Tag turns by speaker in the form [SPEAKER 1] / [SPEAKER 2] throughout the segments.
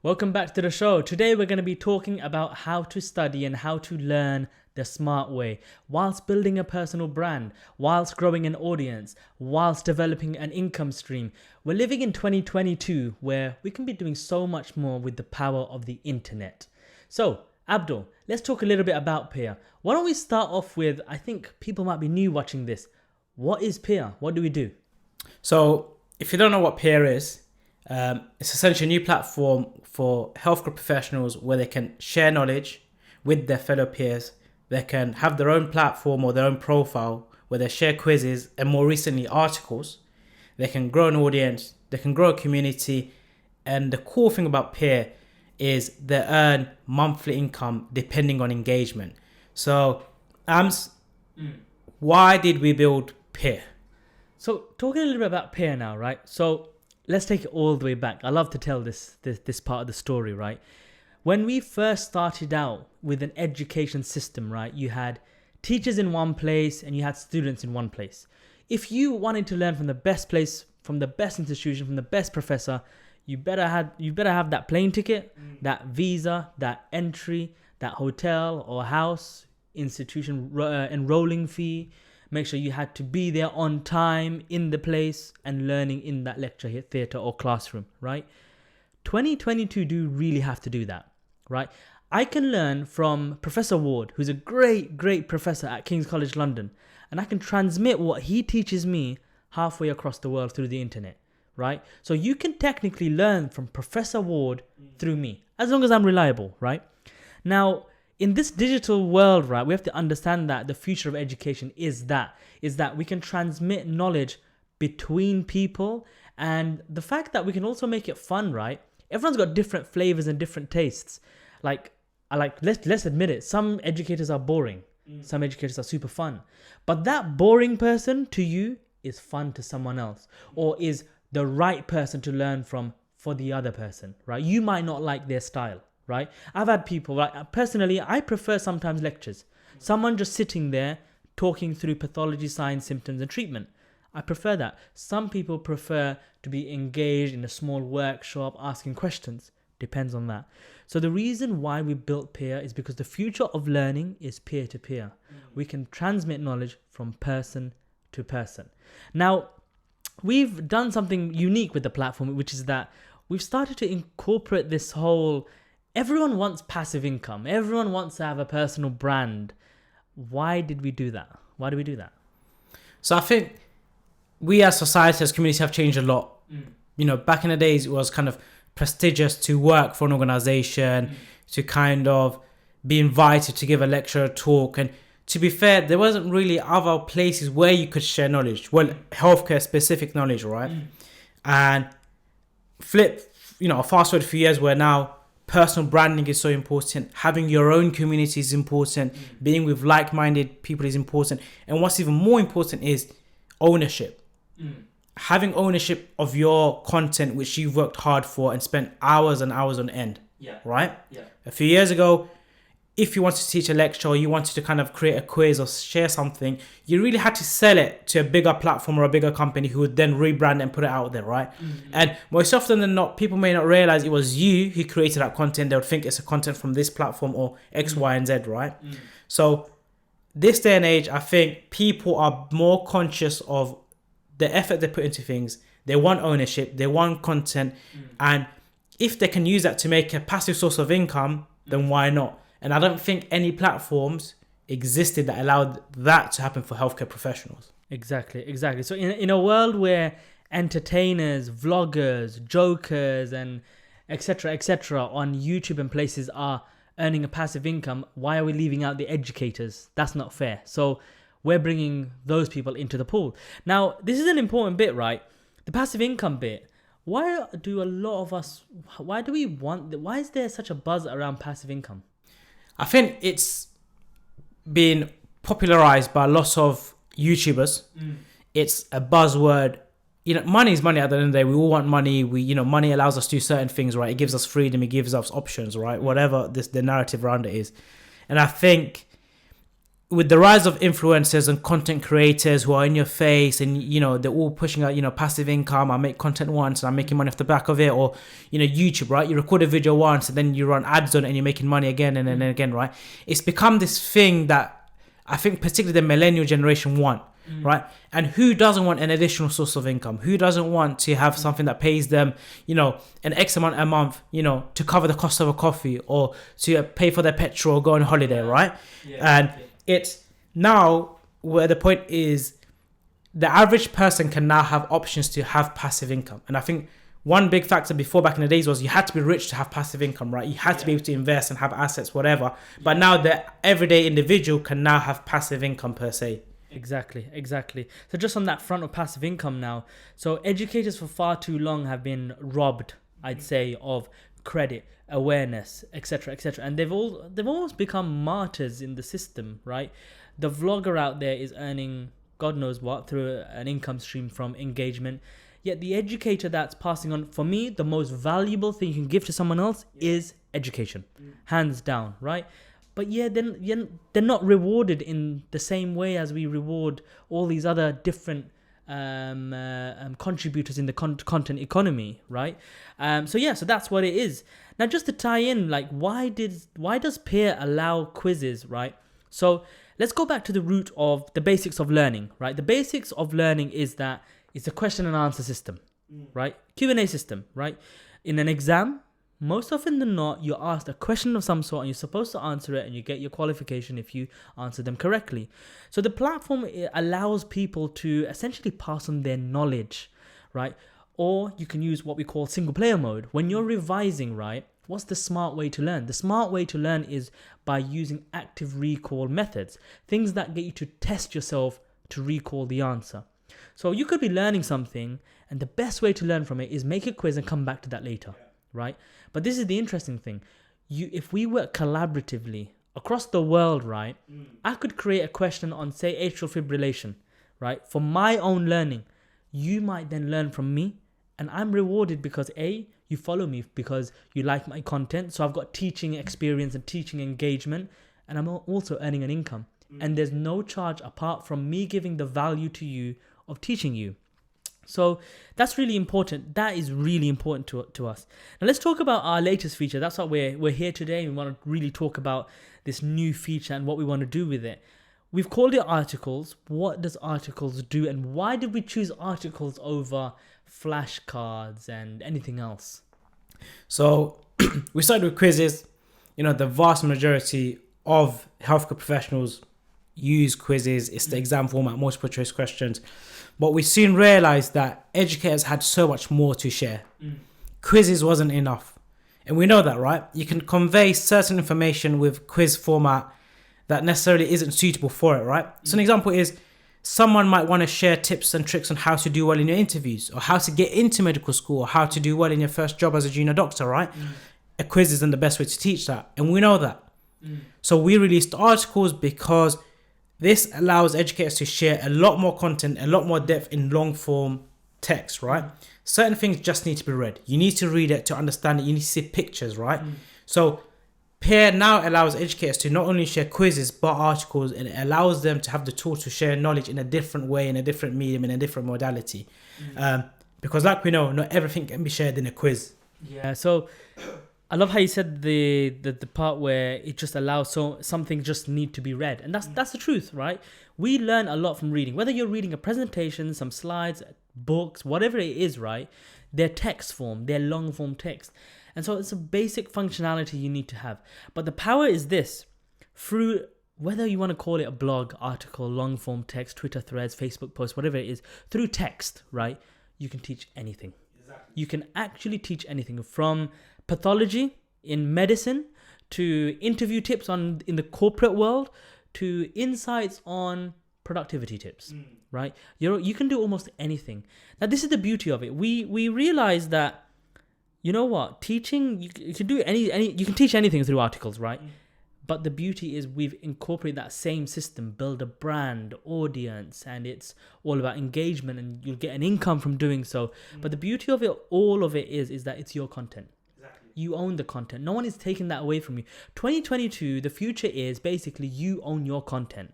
[SPEAKER 1] Welcome back to the show. Today we're going to be talking about how to study and how to learn the smart way whilst building a personal brand, whilst growing an audience, whilst developing an income stream. We're living in 2022 where we can be doing so much more with the power of the internet. So, Abdul, let's talk a little bit about Peerr. Why don't we start off with, I think people might be new watching this. What is Peerr? What do we do?
[SPEAKER 2] So, if you don't know what Peerr is, it's essentially a new platform for healthcare professionals where they can share knowledge with their fellow peers. They can have their own platform or their own profile where they share quizzes and more recently articles. They can grow an audience, they can grow a community. And the cool thing about Peerr is they earn monthly income depending on engagement. So, Ams, why did we build Peerr?
[SPEAKER 1] So, talking a little bit about Peerr now, right? So, let's take it all the way back. I love to tell this part of the story, right? When we first started out with an education system, right, you had teachers in one place and you had students in one place. If you wanted to learn from the best place, from the best institution, from the best professor, you better have that plane ticket, that visa, that entry, that hotel or house, institution enrolling fee. Make sure you had to be there on time, in the place, and learning in that lecture theatre or classroom, right? 2022 do really have to do that, right? I can learn from Professor Ward, who's a great professor at King's College London, and I can transmit what he teaches me halfway across the world through the internet, right? So you can technically learn from Professor Ward through me, as long as I'm reliable, right? Now, in this digital world, right, we have to understand that the future of education is that we can transmit knowledge between people, and the fact that we can also make it fun, right? Everyone's got different flavors and different tastes. Let's admit it, some educators are boring, some educators are super fun, but that boring person to you is fun to someone else, or is the right person to learn from for the other person, right? You might not like their style, right? I've had people, like, personally, I prefer sometimes lectures. Someone just sitting there talking through pathology, signs, symptoms, and treatment. I prefer that. Some people prefer to be engaged in a small workshop, asking questions. Depends on that. So the reason why we built Peerr is because the future of learning is peer-to-peer. We can transmit knowledge from person to person. Now, we've done something unique with the platform, which is that we've started to incorporate this whole... Everyone wants passive income. Everyone wants to have a personal brand. Why did we do that? Why do we do that?
[SPEAKER 2] So I think we as society, as community, have changed a lot. You know, back in the days, it was kind of prestigious to work for an organization, to kind of be invited to give a lecture, a talk. And to be fair, there wasn't really other places where you could share knowledge. Well, healthcare specific knowledge, right? And fast forward a few years where now personal branding is so important. Having your own community is important. Being with like-minded people is important. And what's even more important is ownership. Having ownership of your content, which you've worked hard for and spent hours and hours on end. Right? A few years ago, if you wanted to teach a lecture or you wanted to kind of create a quiz or share something, you really had to sell it to a bigger platform or a bigger company who would then rebrand and put it out there, right? And most often than not, people may not realize it was you who created that content. They would think it's a content from this platform or X, Y, and Z, right? So this day and age, I think people are more conscious of the effort they put into things. They want ownership, they want content, and if they can use that to make a passive source of income, then why not? And I don't think any platforms existed that allowed that to happen for healthcare professionals.
[SPEAKER 1] Exactly. So in a world where entertainers, vloggers, jokers, and etc. on YouTube and places are earning a passive income, why are we leaving out the educators? That's not fair. So we're bringing those people into the pool. Now, this is an important bit, right? The passive income bit. Why is there such a buzz around passive income?
[SPEAKER 2] I think it's been popularized by lots of YouTubers. It's a buzzword. You know, money is money at the end of the day. We all want money. Money allows us to do certain things, right? It gives us freedom. It gives us options, right? Whatever the narrative around it is. And I think with the rise of influencers and content creators who are in your face, and they're all pushing out passive income. I make content once and I'm making money off the back of it. Or YouTube, right? You record a video once and then you run ads on it and you're making money again and then again, right? It's become this thing that I think particularly the millennial generation want, right? And who doesn't want an additional source of income? Who doesn't want to have something that pays them an X amount a month to cover the cost of a coffee, or to pay for their petrol or go on holiday, right? It's now where the point is, the average person can now have options to have passive income. And I think one big factor before, back in the days, was you had to be rich to have passive income, right? You had to be able to invest and have assets, whatever. But now the everyday individual can now have passive income per se.
[SPEAKER 1] Exactly. So just on that front of passive income now, so educators for far too long have been robbed, I'd say, of credit, awareness, etc., and they've almost become martyrs in the system, right? The vlogger out there is earning God knows what through an income stream from engagement, yet the educator that's passing on, for me, the most valuable thing you can give to someone else is education, hands down, right? But then they're not rewarded in the same way as we reward all these other different contributors in the content economy, right? So that's what it is. Now, just to tie in, like, why does Peerr allow quizzes, right? So let's go back to the root of the basics of learning, right? The basics of learning is that it's a question and answer system, right? Q&A system, right? In an exam, most often than not, you're asked a question of some sort and you're supposed to answer it, and you get your qualification if you answer them correctly. So the platform allows people to essentially pass on their knowledge, right? Or you can use what we call single player mode. When you're revising, right, what's the smart way to learn? The smart way to learn is by using active recall methods, things that get you to test yourself to recall the answer. So you could be learning something, and the best way to learn from it is make a quiz and come back to that later, right? But this is the interesting thing. If we work collaboratively across the world, right, I could create a question on, say, atrial fibrillation, right, for my own learning. You might then learn from me, and I'm rewarded because A, you follow me because you like my content. So I've got teaching experience and teaching engagement, and I'm also earning an income. And there's no charge apart from me giving the value to you of teaching you. So that's really important. That is really important to us. Now let's talk about our latest feature. That's what we're here today. We want to really talk about this new feature and what we want to do with it. We've called it articles. What does articles do, and why did we choose articles over flashcards and anything else?
[SPEAKER 2] So we started with quizzes. The vast majority of healthcare professionals use quizzes. It's the exam format, multiple choice questions. But we soon realized that educators had so much more to share. Quizzes wasn't enough. And we know that, right? You can convey certain information with quiz format that necessarily isn't suitable for it, right? So an example is, someone might want to share tips and tricks on how to do well in your interviews, or how to get into medical school, or how to do well in your first job as a junior doctor, right? A quiz isn't the best way to teach that. And we know that. So we released articles because this allows educators to share a lot more content, a lot more depth in long form text, right? Certain things just need to be read. You need to read it to understand it. You need to see pictures, right? So Peerr now allows educators to not only share quizzes but articles, and it allows them to have the tools to share knowledge in a different way, in a different medium, in a different modality. Because like we know, not everything can be shared in a quiz.
[SPEAKER 1] Yeah, so I love how you said the part where it just allows some things just need to be read. And that's the truth, right? We learn a lot from reading. Whether you're reading a presentation, some slides, books, whatever it is, right? They're text form, they're long form text. And so it's a basic functionality you need to have. But the power is this. Through, whether you want to call it a blog, article, long form text, Twitter threads, Facebook posts, whatever it is, through text, right? You can teach anything. Exactly. You can actually teach anything, from pathology in medicine to interview tips in the corporate world to insights on productivity tips, right? You can do almost anything. Now, this is the beauty of it. We realize that, you know what, teaching, you can do you can teach anything through articles, right? But the beauty is we've incorporated that same system, build a brand, audience, and it's all about engagement, and you'll get an income from doing so. But the beauty of it, all of it is that it's your content. Exactly. You own the content. No one is taking that away from you. 2022, the future is basically you own your content.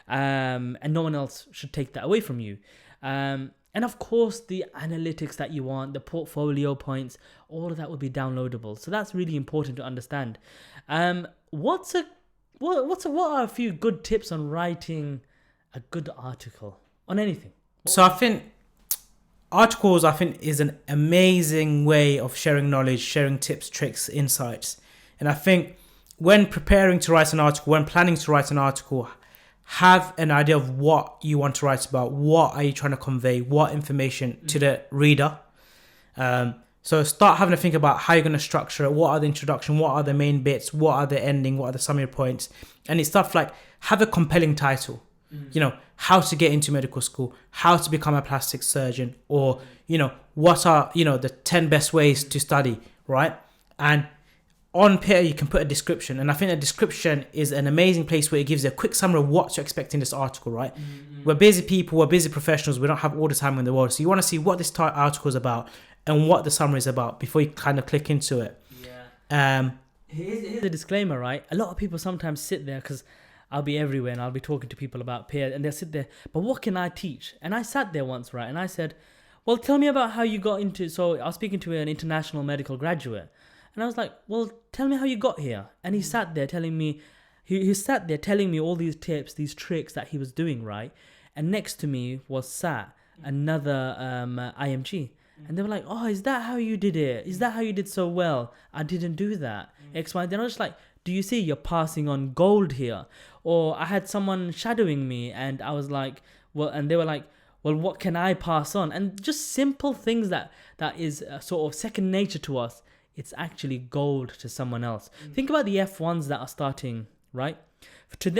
[SPEAKER 1] And no one else should take that away from you. And of course, the analytics that you want, the portfolio points, all of that will be downloadable. So that's really important to understand. What are a few good tips on writing a good article on anything?
[SPEAKER 2] So I think articles, is an amazing way of sharing knowledge, sharing tips, tricks, insights. And I think when preparing to write an article, when planning to write an article, have an idea of what you want to write about. What are you trying to convey? What information to the reader? So start having to think about how you're going to structure it. What are the introduction? What are the main bits? What are the ending? What are the summary points? And it's stuff like, have a compelling title. How to get into medical school, how to become a plastic surgeon, or, what are, the 10 best ways to study, right? And on Peerr, you can put a description. And I think a description is an amazing place where it gives you a quick summary of what to expect in this article, right? We're busy people, we're busy professionals, we don't have all the time in the world. So you want to see what this article is about and what the summary is about before you kind of click into it.
[SPEAKER 1] Yeah. Here's a disclaimer, right? A lot of people sometimes sit there because I'll be everywhere and I'll be talking to people about Peerr and they'll sit there, but what can I teach? And I sat there once, right? And I said, well, tell me about how you got into, so I was speaking to an international medical graduate. And I was like, well, tell me how you got here. And he sat there telling me, he sat there telling me all these tips, these tricks that he was doing, right? And next to me was sat another IMG. And they were like, oh, is that how you did it? Is that how you did so well? I didn't do that. X, Y. Then I was just like, do you see you're passing on gold here? Or I had someone shadowing me and I was like, well, and they were like, well, what can I pass on? And just simple things that is sort of second nature to us. It's actually gold to someone else. Think about the F1s that are starting, right? To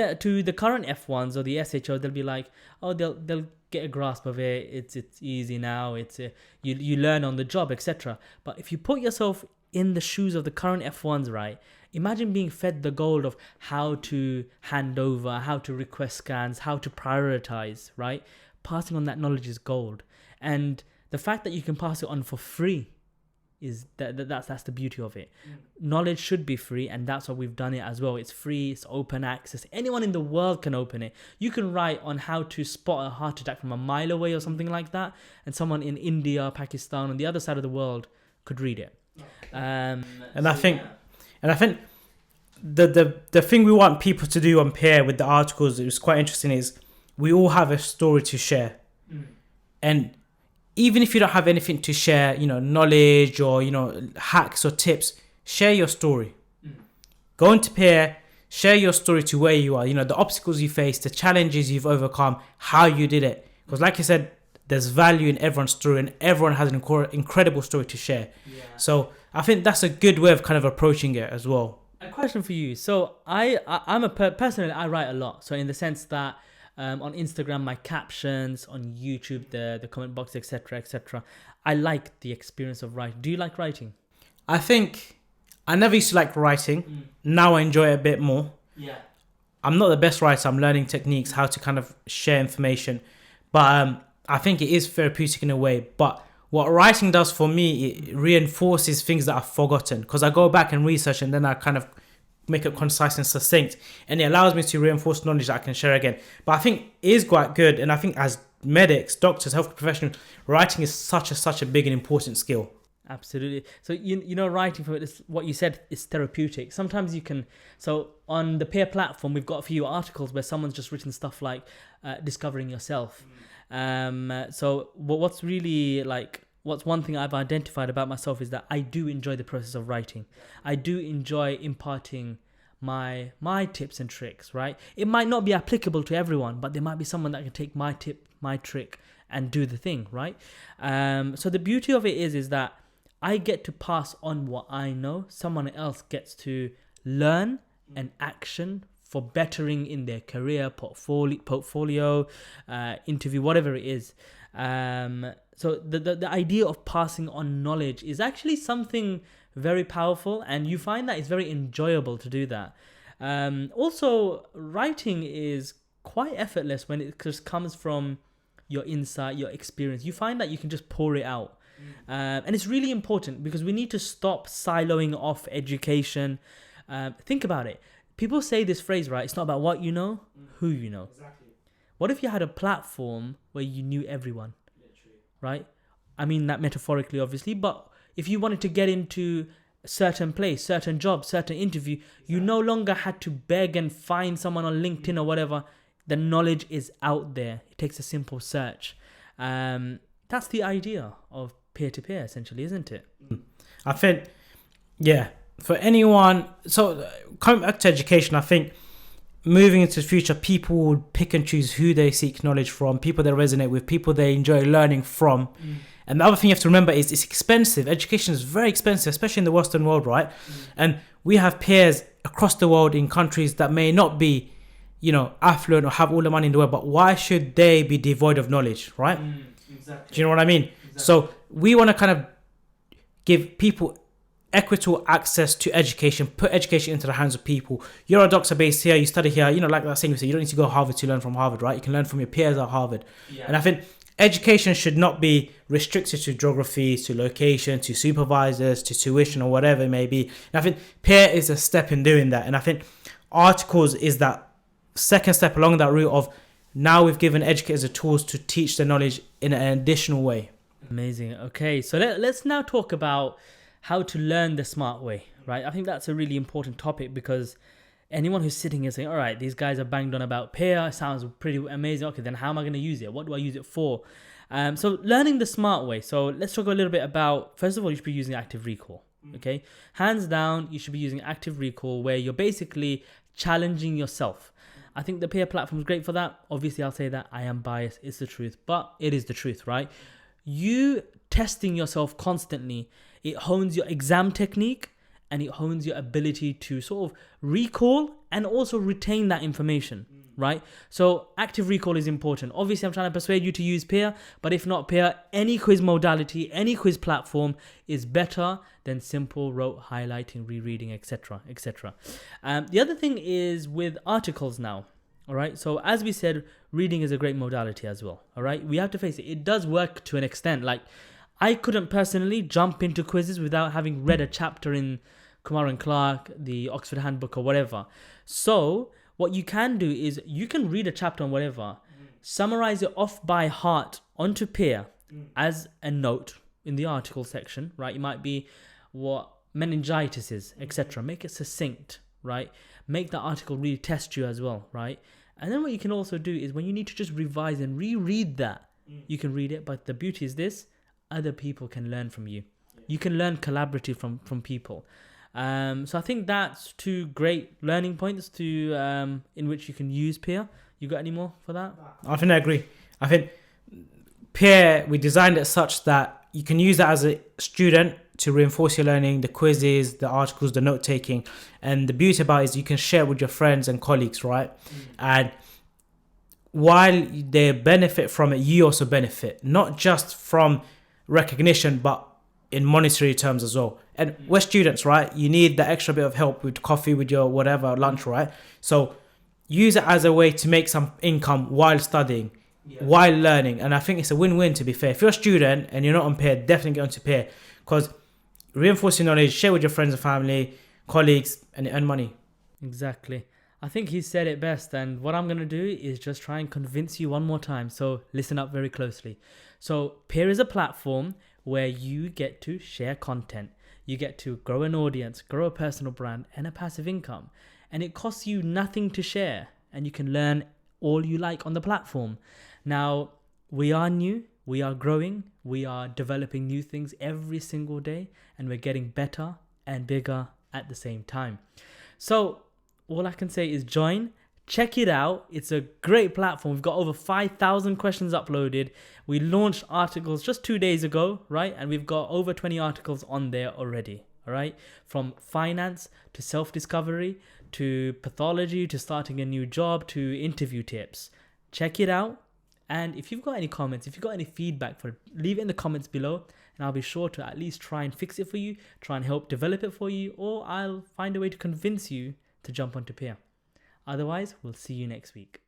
[SPEAKER 1] the current F1s or the SHO, they'll be like, oh, they'll get a grasp of it. It's easy now. It's you learn on the job, etc. But if you put yourself in the shoes of the current F1s, right? Imagine being fed the gold of how to hand over, how to request scans, how to prioritize, right? Passing on that knowledge is gold. And the fact that you can pass it on for free is that's the beauty of it. Knowledge should be free, and that's why we've done it as well. It's free, it's open access. Anyone in the world can open it. You can write on how to spot a heart attack from a mile away or something like that, and someone in India, Pakistan, on the other side of the world could read it.
[SPEAKER 2] I think the thing we want people to do on Peerr with the articles, it was quite interesting, is we all have a story to share. And even if you don't have anything to share, knowledge or, hacks or tips, share your story. Go into Peerr, share your story to where you are, the obstacles you faced, the challenges you've overcome, how you did it. Because like you said, there's value in everyone's story and everyone has an incredible story to share. Yeah. So I think that's a good way of kind of approaching it as well.
[SPEAKER 1] A question for you. So personally, I write a lot. So in the sense that on Instagram, my captions, on YouTube, the comment box, etc. I like the experience of writing. Do you like writing?
[SPEAKER 2] I think I never used to like writing. Now I enjoy it a bit more.
[SPEAKER 1] Yeah.
[SPEAKER 2] I'm not the best writer. I'm learning techniques, how to kind of share information. But I think it is therapeutic in a way. But what writing does for me, it reinforces things that I've forgotten. Because I go back and research and then I kind of make it concise and succinct, and it allows me to reinforce knowledge that I can share again. But I think it is quite good, and I think as medics, doctors, healthcare professionals, writing is such a big and important skill.
[SPEAKER 1] Absolutely. So writing, for it, what you said is therapeutic. Sometimes you can. So on the Peerr platform, we've got a few articles where someone's just written stuff like discovering yourself. So what's really what's one thing I've identified about myself is that I do enjoy the process of writing. I do enjoy imparting my tips and tricks, right? It might not be applicable to everyone, but there might be someone that can take my tip, my trick, and do the thing, right? So the beauty of it is that I get to pass on what I know. Someone else gets to learn and action for bettering in their career, portfolio, interview, whatever it is. So the idea of passing on knowledge is actually something very powerful, and you find that it's very enjoyable to do that. Also, writing is quite effortless when it just comes from your insight, your experience. You find that you can just pour it out. And it's really important because we need to stop siloing off education. Think about it. People say this phrase, right? It's not about what you know, who you know.
[SPEAKER 2] Exactly.
[SPEAKER 1] What if you had a platform where you knew everyone, right? I mean that metaphorically, obviously, but if you wanted to get into a certain place, certain job, certain interview, you no longer had to beg and find someone on LinkedIn or whatever. The knowledge is out there. It takes a simple search. That's the idea of peer-to-peer, essentially, isn't it?
[SPEAKER 2] I think, yeah, for anyone, so coming back to education, I think moving into the future, people would pick and choose who they seek knowledge from, people they resonate with, people they enjoy learning from. And the other thing you have to remember is it's expensive. Education is very expensive, especially in the Western world, right? And we have peers across the world in countries that may not be, affluent or have all the money in the world, but why should they be devoid of knowledge, right?
[SPEAKER 1] Exactly.
[SPEAKER 2] Do you know what I mean? Exactly. So we want to kind of give people equitable access to education, put education into the hands of people. You're a doctor based here, you study here, like that saying we say, you don't need to go to Harvard to learn from Harvard, right? You can learn from your peers at Harvard. Yeah. And I think education should not be restricted to geography, to location, to supervisors, to tuition or whatever it may be. And I think peer is a step in doing that. And I think articles is that second step along that route of now we've given educators the tools to teach the knowledge in an additional way.
[SPEAKER 1] Amazing. Okay, so let's now talk about how to learn the smart way, right? I think that's a really important topic because anyone who's sitting here saying, all right, these guys are banged on about peer, sounds pretty amazing. Okay, then how am I going to use it? What do I use it for? So learning the smart way. So let's talk a little bit about, first of all, you should be using active recall, okay? Hands down, you should be using active recall where you're basically challenging yourself. I think the peer platform is great for that. Obviously, I'll say that I am biased. It's the truth, but it is the truth, right? You testing yourself constantly, it hones your exam technique and it hones your ability to sort of recall and also retain that information, right? So active recall is important. Obviously, I'm trying to persuade you to use Peerr, but if not Peerr, any quiz modality, any quiz platform is better than simple rote highlighting, rereading, etc., etc. The other thing is with articles now. All right. So as we said, reading is a great modality as well. All right. We have to face it. It does work to an extent. Like I couldn't personally jump into quizzes without having read a chapter in Kumar and Clark, the Oxford Handbook or whatever. So what you can do is you can read a chapter on whatever, summarize it off by heart onto Peerr as a note in the article section, right? It might be what meningitis is, etc. Make it succinct, right? Make the article really test you as well, right? And then what you can also do is when you need to just revise and reread that, you can read it. But the beauty is this, other people can learn from you. You can learn collaboratively from people. So I think that's two great learning points to in which you can use Peerr. You got any more for that?
[SPEAKER 2] I think I agree. I think Peerr, we designed it such that you can use that as a student to reinforce your learning, the quizzes, the articles, the note taking. And the beauty about it is you can share it with your friends and colleagues, right? And while they benefit from it, you also benefit, not just from recognition, but in monetary terms as well. And we're students, right? You need the extra bit of help with coffee, with your whatever, lunch, right? So use it as a way to make some income while studying, while learning. And I think it's a win-win, to be fair. If you're a student and you're not on Peerr, definitely get onto Peerr because reinforce your knowledge, share with your friends and family, colleagues, and earn money.
[SPEAKER 1] Exactly. I think he said it best. And what I'm going to do is just try and convince you one more time. So listen up very closely. So Peerr is a platform where you get to share content. You get to grow an audience, grow a personal brand, and a passive income. And it costs you nothing to share. And you can learn all you like on the platform. Now, we are new. We are growing. We are developing new things every single day. And we're getting better and bigger at the same time. So all I can say is join. Check it out. It's a great platform. We've got over 5,000 questions uploaded. We launched articles just 2 days ago, right? And we've got over 20 articles on there already, all right? From finance to self-discovery to pathology to starting a new job to interview tips. Check it out. And if you've got any comments, if you've got any feedback for it, leave it in the comments below. And I'll be sure to at least try and fix it for you, try and help develop it for you, or I'll find a way to convince you to jump onto Peerr. Otherwise, we'll see you next week.